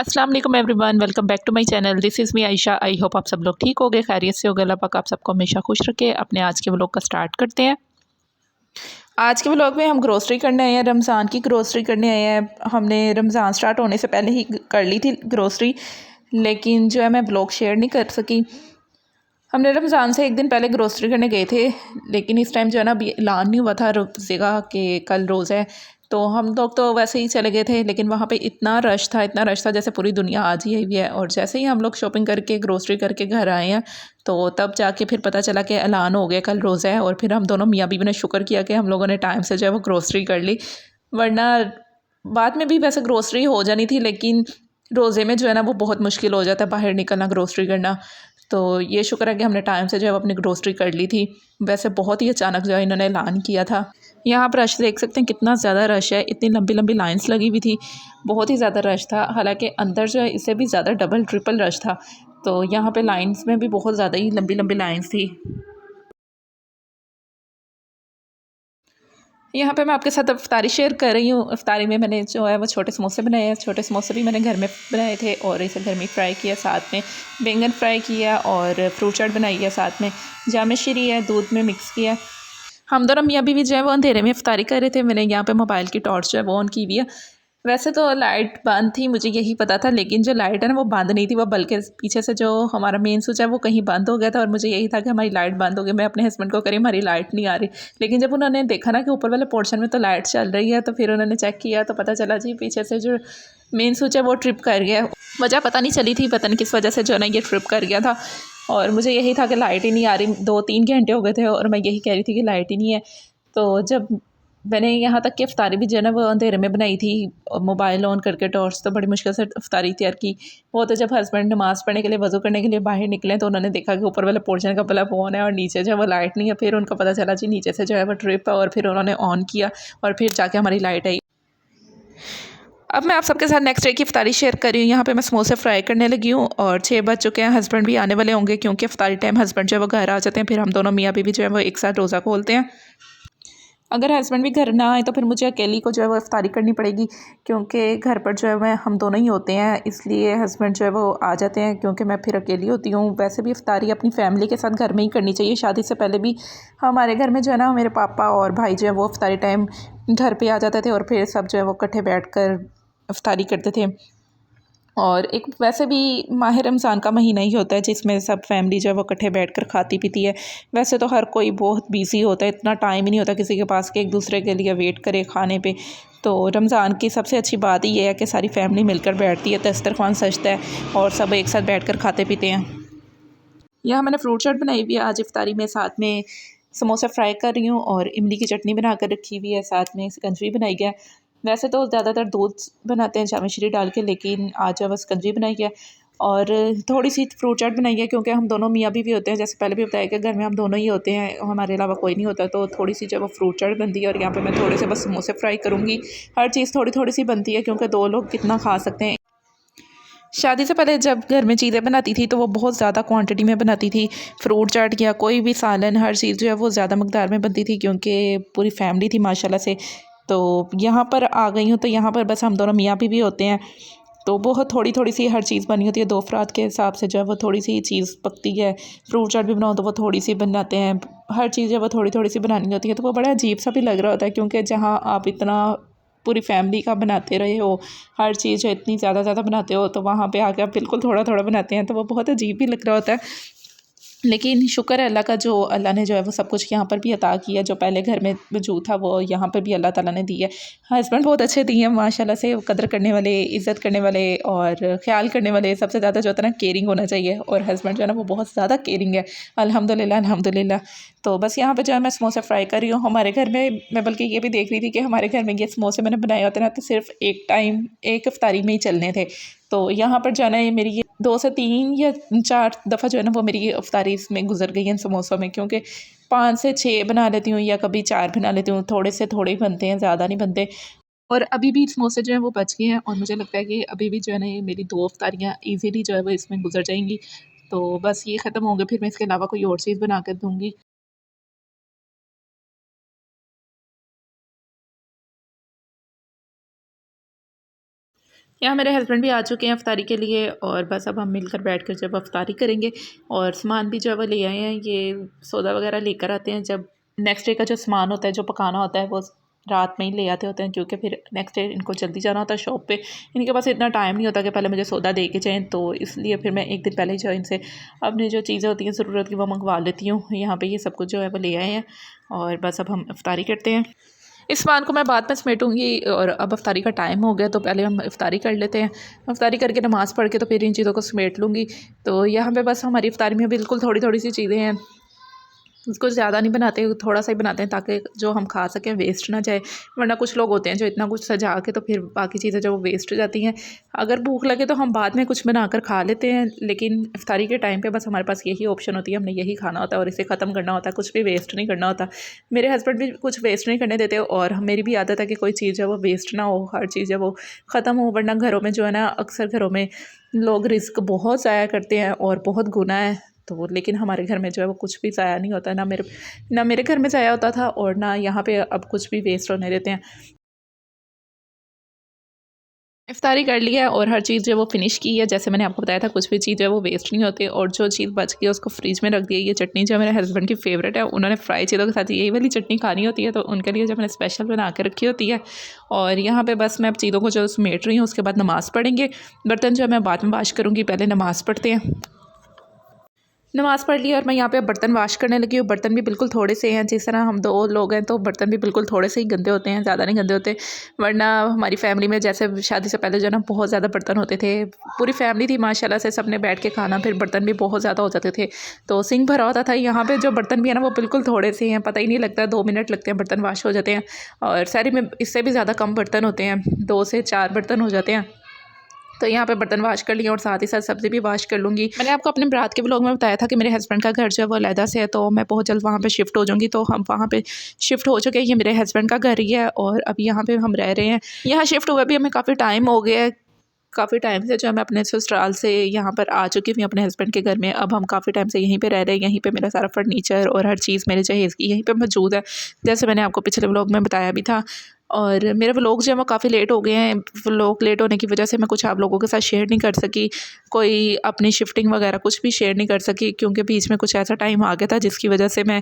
अस्सलाम वालेकुम everyone, welcome back to my channel. This is me Ayesha. I hope आप सब लोग ठीक हो गए, खैरियत से हो गए। अल्लाह पाक आप सबको हमेशा खुश रखे। अपने आज के व्लॉग का स्टार्ट करते हैं। आज के व्लॉग में हम ग्रोसरी करने आए हैं, रमज़ान की ग्रोसरी करने आए हैं। हमने रमज़ान स्टार्ट होने से पहले ही कर ली थी ग्रोसरी, लेकिन जो है मैं व्लॉग शेयर नहीं कर सकी। हमने रमज़ान से एक दिन पहले ग्रोसरी करने गए थे, लेकिन इस टाइम जो है ना अभी ऐलान नहीं हुआ था रोज़े का कि कल रोज़ा है। तो हम लोग तो वैसे ही चले गए थे, लेकिन वहाँ पे इतना रश था जैसे पूरी दुनिया आज ही हुई है। और जैसे ही हम लोग शॉपिंग करके ग्रोसरी करके घर आए हैं, तो तब जाके फिर पता चला कि ऐलान हो गया कल रोज़ा है। और फिर हम दोनों मियाँ बीवी ने शुक्र किया कि हम लोगों ने टाइम से जो है वो ग्रोसरी कर ली, वरना बाद में भी वैसे ग्रोसरी हो जानी थी, लेकिन रोज़े में जो है ना वो बहुत मुश्किल हो जाता है बाहर निकलना ग्रोसरी करना। तो ये शुक्र है कि हमने टाइम से जो है वो अपनी ग्रोसरी कर ली थी। वैसे बहुत ही अचानक जो है इन्होंने ऐलान किया था। यहाँ पर रश देख सकते हैं, कितना ज़्यादा रश है। इतनी लंबी लंबी लाइंस लगी हुई थी, बहुत ही ज़्यादा रश था। हालांकि अंदर जो है इससे भी ज़्यादा डबल ट्रिपल रश था। तो यहाँ पे लाइंस में भी बहुत ज़्यादा ही लंबी लंबी लाइंस थी। यहाँ पे मैं आपके साथ इफ्तारी शेयर कर रही हूँ। इफ्तारी में मैंने जो है वो छोटे समोसे बनाए हैं। छोटे समोसे भी मैंने घर में बनाए थे और इसे घर में फ्राई किया, साथ में बैंगन फ्राई किया और फ्रूट चाट बनाई है, साथ में जाम शीरी है, दूध में मिक्स किया। हम दोनों मियाँ बीवी जो है वो अंधेरे में इफ्तारी कर रहे थे। मैंने यहाँ पे मोबाइल की टॉर्च जो है वो ऑन की हुई है। वैसे तो लाइट बंद थी, मुझे यही पता था, लेकिन जो लाइट है ना वो बंद नहीं थी, वो बल्कि पीछे से जो हमारा मेन स्विच है वो कहीं बंद हो गया था। और मुझे यही था कि हमारी लाइट बंद हो गई। मैं अपने हस्बैंड को करी हमारी लाइट नहीं आ रही, लेकिन जब उन्होंने देखा ना कि ऊपर वाले पोर्शन में तो लाइट चल रही है, तो फिर उन्होंने चेक किया तो पता चला जी पीछे से जो मेन स्विच है वो ट्रिप कर गया। वजह पता नहीं चली थी, पता नहीं किस वजह से जो है ना ये ट्रिप कर गया था। और मुझे यही था कि लाइट ही नहीं आ रही, 2-3 घंटे हो गए थे और मैं यही कह रही थी कि लाइट ही नहीं है। तो जब मैंने यहाँ तक कि इफ्तारी भी जो है ना वो अंधेरे में बनाई थी, मोबाइल ऑन करके टॉर्च, तो बड़ी मुश्किल से इफ्तारी तैयार की। वो तो जब हस्बैंड नमाज़ पढ़ने के लिए, वज़ू करने के लिए बाहर निकले, तो उन्होंने देखा कि ऊपर वाले पोर्शन का बल्ब ऑन है और नीचे जो है वो लाइट नहीं है। फिर उनको पता चला जी नीचे से जो है वो ट्रिप है, और फिर उन्होंने ऑन किया और फिर जाके हमारी लाइट आई। अब मैं आप सबके साथ नेक्स्ट डे की इफ्तारी शेयर कर रही हूँ। यहाँ पे मैं समोसे फ्राई करने लगी हूँ और 6 बज चुके हैं। हस्बैंड भी आने वाले होंगे, क्योंकि इफ्तारी टाइम हस्बैंड जो है वो घर आ जाते हैं, फिर हम दोनों मियाँ बीवी जो है वो एक साथ रोज़ा खोलते हैं। अगर हस्बैंड भी घर ना आए तो फिर मुझे अकेली को जो है वो इफ्तारी करनी पड़ेगी, क्योंकि घर पर जो है वह हम दोनों ही होते हैं, इसलिए हस्बैंड जो है वो आ जाते हैं, क्योंकि मैं फिर अकेली होती हूँ। वैसे भी इफ्तारी अपनी फैमिली के साथ घर में ही करनी चाहिए। शादी से पहले भी हमारे घर में जो है ना मेरे पापा और भाई जो है वो इफ्तारी टाइम घर पे आ जाते थे और फिर सब जो है वो इकट्ठे बैठ कर इफ्तारी करते थे। और एक वैसे भी माह रमज़ान का महीना ही होता है जिसमें सब फैमिली जो है वो इकट्ठे बैठकर खाती पीती है। वैसे तो हर कोई बहुत बिज़ी होता है, इतना टाइम ही नहीं होता किसी के पास कि एक दूसरे के लिए वेट करे खाने पे। तो रमज़ान की सबसे अच्छी बात ये है कि सारी फैमिली मिलकर बैठती है, दस्तरखान सजता है और सब एक साथ बैठ खाते पीते हैं। यहाँ मैंने फ्रूट चाट बनाई हुई है आज इफ्तारी में, साथ में समोसा फ्राई कर रही हूँ और इमली की चटनी बना कर रखी हुई है, साथ में शिकंजी बनाई है। वैसे तो ज़्यादातर दूध बनाते हैं जामा शीरी डाल के, लेकिन आज जो है शिकंजी बनाई है और थोड़ी सी फ्रूट चाट बनाई है, क्योंकि हम दोनों मियाँ बीवी होते हैं। जैसे पहले भी बताया कि घर में हम दोनों ही होते हैं, हमारे अलावा कोई नहीं होता, तो थोड़ी सी जो है वो फ्रूट चाट बनती है। और यहाँ पे मैं थोड़े से बस समोसे फ्राई करूँगी। हर चीज़ थोड़ी थोड़ी सी बनती है, क्योंकि 2 लोग कितना खा सकते हैं। शादी से पहले जब घर में चीज़ें बनाती थी तो वो बहुत ज़्यादा क्वांटिटी में बनाती थी। फ्रूट चाट या कोई भी सालन, हर चीज़ जो है वो ज़्यादा मकदार में बनती थी, क्योंकि पूरी फैमिली थी माशाल्लाह से। तो यहाँ पर आ गई हूँ, तो यहाँ पर बस हम दोनों मियाँ बीवी होते हैं, तो बहुत थोड़ी थोड़ी सी हर चीज़ बनी होती है। 2 अफराद के हिसाब से जो है वो थोड़ी सी चीज़ पकती है। फ्रूट चाट भी बनाओ तो वो थोड़ी सी बनाते हैं। हर चीज़ जो है वो थोड़ी थोड़ी सी बनानी होती है, तो वो बड़ा अजीब सा भी लग रहा होता है, क्योंकि जहाँ आप इतना पूरी फैमिली का बनाते रहे हो, हर चीज़ जो इतनी ज़्यादा ज़्यादा बनाते हो, तो वहाँ पे आके आप बिल्कुल थोड़ा थोड़ा बनाते हैं, तो वो बहुत अजीब भी लग रहा होता है। लेकिन शुक्र है अल्लाह का, जो अल्लाह ने जो है वो सब कुछ यहाँ पर भी अता किया। जो पहले घर में वजूद था वो यहाँ पर भी अल्लाह ताला ने दी है। हस्बैंड बहुत अच्छे दिए हैं माशाल्लाह से, कदर करने वाले, इज़्ज़त करने वाले और ख़्याल करने वाले। सबसे ज़्यादा जो होता है ना केयरिंग होना चाहिए, और हस्बैंड जो है ना वो बहुत ज़्यादा केयरिंग है। अल्हम्दुलिल्लाह अल्हम्दुलिल्लाह। तो बस यहाँ पे जो है मैं समोसे फ्राई कर रही हूँ। हमारे घर में, मैं बल्कि ये भी देख रही थी कि हमारे घर में ये समोसे मैंने बनाए होते ना तो सिर्फ एक टाइम, एक इफ्तारी में ही चलने थे। तो यहाँ पर जो है ना ये मेरी 2 से 3 या 4 दफ़ा जो है ना वो मेरी इफ्तारी इसमें गुजर गई है इन समोसों में, क्योंकि 5 से 6 बना लेती हूँ या कभी 4 बना लेती हूँ। थोड़े से थोड़े ही बनते हैं, ज़्यादा नहीं बनते। और अभी भी समोसे जो हैं वो बच गए हैं, और मुझे लगता है कि अभी भी जो है ना ये मेरी 2 इफ्तारियाँ ईज़िली जो है वो इसमें गुजर जाएँगी। तो बस ये ख़त्म हो गए, फिर मैं इसके अलावा कोई और चीज़ बना कर दूँगी। यहाँ मेरे हस्बैंड भी आ चुके हैं अफ्तारी के लिए और बस अब हम मिलकर बैठकर जब अफ्तारी करेंगे। और सामान भी जो है वो ले आए हैं, ये सौदा वगैरह लेकर आते हैं। जब नेक्स्ट डे का जो सामान होता है जो पकाना होता है वो रात में ही ले आते होते हैं, क्योंकि फिर नेक्स्ट डे इनको जल्दी जाना होता है शॉप पे। इनके पास इतना टाइम नहीं होता कि पहले मुझे सौदा दे के जाएँ, तो इसलिए फिर मैं एक दिन पहले ही जो इनसे अपनी जो चीज़ें होती हैं ज़रूरत की वो मंगवा लेती हूँ। यहाँ पे ये सब कुछ जो है वो ले आए हैं और बस अब हम इफ्तारी करते हैं। इस सामान को मैं बाद में समेटूँगी और अब इफ्तारी का टाइम हो गया तो पहले हम इफ्तारी कर लेते हैं। इफ्तारी करके नमाज़ पढ़ के तो फिर इन चीज़ों को समेट लूँगी। तो यहाँ पे बस हमारी इफ्तारी में बिल्कुल थोड़ी-थोड़ी सी चीज़ें हैं। कुछ ज़्यादा नहीं बनाते, थोड़ा सा ही बनाते हैं ताकि जो हम खा सकें वेस्ट ना जाए। वरना कुछ लोग होते हैं जो इतना कुछ सजा के तो फिर बाकी चीज़ें जो वो वेस्ट हो जाती हैं। अगर भूख लगे तो हम बाद में कुछ बनाकर खा लेते हैं, लेकिन इफ्तारी के टाइम पे बस हमारे पास यही ऑप्शन होती है, हमने यही खाना होता है और इसे ख़त्म करना होता है, कुछ भी वेस्ट नहीं करना होता। मेरे हस्बैंड भी कुछ वेस्ट नहीं करने देते और मेरी भी आदत है कि कोई चीज़ है वो वेस्ट ना हो, हर चीज़ है वो ख़त्म हो। वरना घरों में जो है ना, अक्सर घरों में लोग रिस्क बहुत ज़ाया करते हैं और बहुत गुनाह है। तो लेकिन हमारे घर में जो है वो कुछ भी ज़ाया नहीं होता, ना मेरे घर में ज़ाया होता था और ना यहाँ पे अब कुछ भी वेस्ट होने देते हैं। इफ्तारी कर लिया है और हर चीज़ जो है वो फ़िनिश की है। जैसे मैंने आपको बताया था कुछ भी चीज़ जो है वो वेस्ट नहीं होती और जो चीज़ बच गई है उसको फ्रिज में रख दिया। ये चटनी जो है मेरे हस्बैंड की फ़ेवरेट है, उन्होंने फ्राई चीज़ों के साथ यही वाली चटनी खानी होती है, तो उनके लिए जो मैंने स्पेशल बना के रखी होती है। और यहाँ पे बस मैं अब चीज़ों को जो समेट रही हूँ, उसके बाद नमाज़ पढ़ेंगे। बर्तन जो है मैं बाद में वाश करूँगी, पहले नमाज़ पढ़ते हैं। नमाज़ पढ़ ली और मैं यहाँ पे बर्तन वाश करने लगी हूँ। बर्तन भी बिल्कुल थोड़े से हैं, जिस तरह हम 2 लोग हैं तो बर्तन भी बिल्कुल थोड़े से ही गंदे होते हैं, ज़्यादा नहीं गंदे होते। वरना हमारी फ़ैमिली में जैसे शादी से पहले जो है ना बहुत ज़्यादा बर्तन होते थे। पूरी फ़ैमिली थी माशाल्लाह से, सबने बैठ के खाना, फिर बर्तन भी बहुत ज़्यादा हो जाते थे, तो सिंक भरा होता था। यहाँ पे जो बर्तन भी है ना वो बिल्कुल थोड़े से हैं, पता ही नहीं लगता, 2 मिनट लगते हैं बर्तन वाश हो जाते हैं। और सारी में इससे भी ज़्यादा कम बर्तन होते हैं, 2 से 4 बर्तन हो जाते हैं। तो यहाँ पे बर्तन वाश कर लिए और साथ ही साथ सब्ज़ी भी वाश कर लूँगी। मैंने आपको अपने बारात के व्लॉग में बताया था कि मेरे हस्बैंड का घर जो है वो अलहदा से है, तो मैं बहुत जल्द वहाँ पे शिफ्ट हो जाऊँगी। तो हम वहाँ पे शिफ्ट हो चुके हैं, ये मेरे हस्बैंड का घर ही है और अभी यहाँ पे हम रह रहे हैं। यहाँ शिफ्ट हुए भी हमें काफ़ी टाइम हो गया है। काफ़ी टाइम से जो है मैं अपने ससुराल से यहाँ पर आ चुकी हूँ अपने हस्बैंड के घर में। अब हम काफ़ी टाइम से यहीं पे रह रहे हैं, यहीं पे मेरा सारा फर्नीचर और हर चीज़ मेरे जहेज़ की यहीं पे मौजूद है, जैसे मैंने आपको पिछले व्लॉग में बताया भी था। और मेरे व्लॉग जो है वो काफ़ी लेट हो गए हैं। व्लॉग लेट होने की वजह से मैं कुछ आप लोगों के साथ शेयर नहीं कर सकी, कोई अपनी शिफ्टिंग वगैरह कुछ भी शेयर नहीं कर सकी, क्योंकि बीच में कुछ ऐसा टाइम आ गया था जिसकी वजह से मैं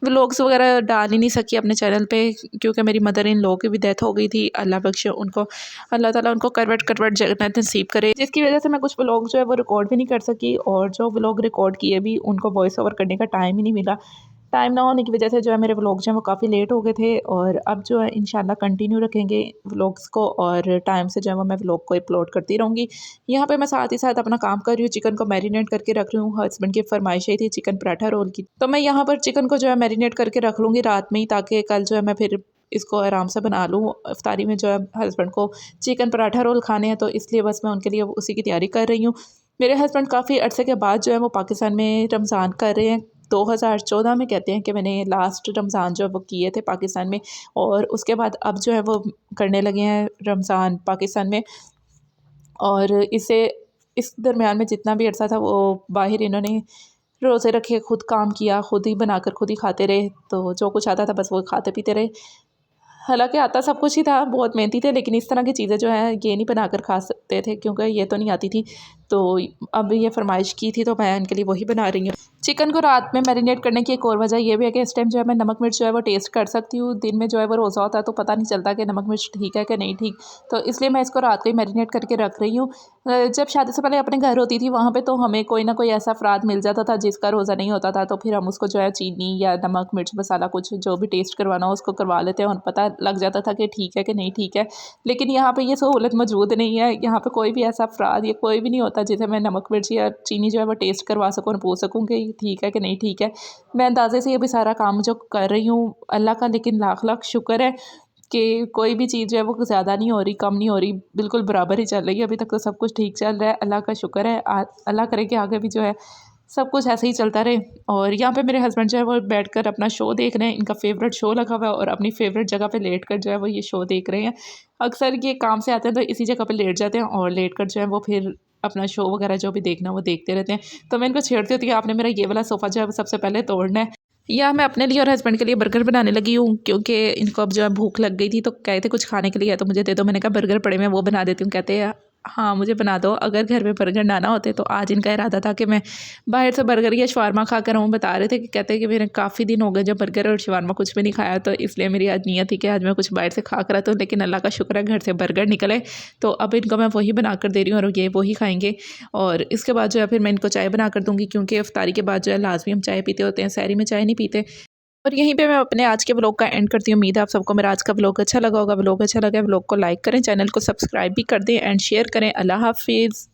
व्लॉग्स वगैरह डाल ही नहीं सकी अपने चैनल पे, क्योंकि मेरी मदर इन लॉ की भी डेथ हो गई थी, अल्लाह बख्शे उनको, अल्लाह ताला उनको करवट करवट जन्नत नसीब करे, जिसकी वजह से मैं कुछ व्लॉग जो है वो रिकॉर्ड भी नहीं कर सकी और जो व्लॉग रिकॉर्ड किए भी उनको वॉइस ओवर करने का टाइम ही नहीं मिला। टाइम ना होने की वजह से जो है मेरे व्लॉग जो हैं वो काफ़ी लेट हो गए थे और अब जो है इंशाल्लाह कंटिन्यू रखेंगे व्लॉग्स को और टाइम से जो है वो मैं व्लॉग को अपलोड करती रहूँगी। यहाँ पे मैं साथ ही साथ अपना काम कर रही हूँ, चिकन को मैरिनेट करके रख रही हूँ। हस्बैंड की फरमाइश ही थी चिकन पराठा रोल की, तो मैं यहाँ पर चिकन को जो है मैरिनेट करके रख लूँगी रात में ही, ताकि कल जो है मैं फिर इसको आराम से बना लूँ। इफ्तारी में जो है हस्बैंड को चिकन पराठा रोल खाने हैं, तो इसलिए बस मैं उनके लिए उसी की तैयारी कर रही हूँ। मेरे हस्बैंड काफ़ी अरसे के बाद जो है वो पाकिस्तान में रमज़ान कर रहे हैं। 2014 में कहते हैं कि मैंने लास्ट रमज़ान जो है वो किए थे पाकिस्तान में, और उसके बाद अब जो है वो करने लगे हैं रमज़ान पाकिस्तान में। और इस दरमियान में जितना भी अरसा था वो बाहर इन्होंने रोज़े रखे, खुद काम किया, खुद ही बनाकर खुद ही खाते रहे, तो जो कुछ आता था बस वो खाते पीते रहे। हालाँकि आता सब कुछ ही था, बहुत मेहनती थे, लेकिन इस तरह की चीज़ें जो हैं ये नहीं बनाकर खा सकते थे, क्योंकि ये तो नहीं आती थी। तो अब ये फ़रमाइश की थी तो मैं इनके लिए वही बना रही हूँ। चिकन को रात में मैरिनेट करने की एक और वजह ये भी है कि इस टाइम जो है मैं नमक मिर्च जो है वो टेस्ट कर सकती हूँ। दिन में जो है वो रोज़ा होता है तो पता नहीं चलता कि नमक मिर्च ठीक है कि नहीं ठीक, तो इसलिए मैं इसको रात को ही मैरिनेट करके रख रही हूँ। जब शादी से पहले अपने घर होती थी वहाँ पे तो हमें कोई ना कोई ऐसा अफ़राद मिल जाता था जिसका रोज़ा नहीं होता था, तो फिर हम उसको जो है चीनी या नमक मिर्च मसाला कुछ जो भी टेस्ट करवाना हो उसको करवा लेते हैं और पता लग जाता था कि ठीक है कि नहीं ठीक है। लेकिन यहाँ पे ये सहूलत मौजूद नहीं है, यहाँ पे कोई भी ऐसा अफ़राद या कोई भी नहीं होता जिसे मैं नमक मिर्च या चीनी जो है वो टेस्ट करवा सकूँ और पूछ सकूँ कि ठीक है कि नहीं ठीक है। मैं अंदाज़े से अभी सारा काम जो कर रही हूँ अल्लाह का लेकिन लाख लाख शुक्र है कि कोई भी चीज़ जो है वो ज़्यादा नहीं हो रही, कम नहीं हो रही, बिल्कुल बराबर ही चल रही है। अभी तक तो सब कुछ ठीक चल रहा है, अल्लाह का शुक्र है। अल्लाह करे कि आगे भी जो है सब कुछ ऐसे ही चलता रहे। और यहाँ पे मेरे हस्बैंड जो है वो बैठकर अपना शो देख रहे हैं, इनका फ़ेवरेट शो लगा हुआ है और अपनी फ़ेवरेट जगह पे लेट कर जो है वो ये शो देख रहे हैं। अक्सर ये काम से आते हैं तो इसी जगह पे लेट जाते हैं और लेट कर जो है वो फिर अपना शो वगैरह जो भी देखना वो देखते रहते हैं। तो मैं इनको छेड़ती होती हूँ, आपने मेरा ये वाला सोफ़ा जो है वो सबसे पहले तोड़ना है। या मैं अपने लिए और हस्बैंड के लिए बर्गर बनाने लगी हूँ, क्योंकि इनको अब जो है भूख लग गई थी तो कहे थे कुछ खाने के लिए है तो मुझे दे दो। मैंने कहा बर्गर पड़े मैं वो बना देती हूँ। कहते हैं हाँ मुझे बना दो। अगर घर में बर्गर ना होते तो आज इनका इरादा था कि मैं बाहर से बर्गर या शवारमा खा कर, वो बता रहे थे कि कहते हैं कि मेरे काफ़ी दिन हो गए जब बर्गर और शवारमा कुछ भी नहीं खाया, तो इसलिए मेरी आज नीयत थी कि आज मैं कुछ बाहर से खा कर आता हूँ। लेकिन अल्लाह का शुक्र है घर से बर्गर निकले, तो अब इनको मैं वही बना कर दे रही हूँ और ये वही खाएँगे। और इसके बाद जो है फिर मैं इनको चाय बना कर दूँगी, क्योंकि इफ्तारी के बाद जो है लाज़मी हम चाय पीते होते हैं, सहरी में चाय नहीं पीते। और यहीं पे मैं अपने आज के व्लॉग का एंड करती हूँ। उम्मीद है आप सबको मेरा आज का व्लॉग अच्छा लगा होगा। व्लॉग अच्छा लगा है व्लॉग को लाइक करें, चैनल को सब्सक्राइब भी कर दें एंड शेयर करें। अल्लाह हाफ़िज़।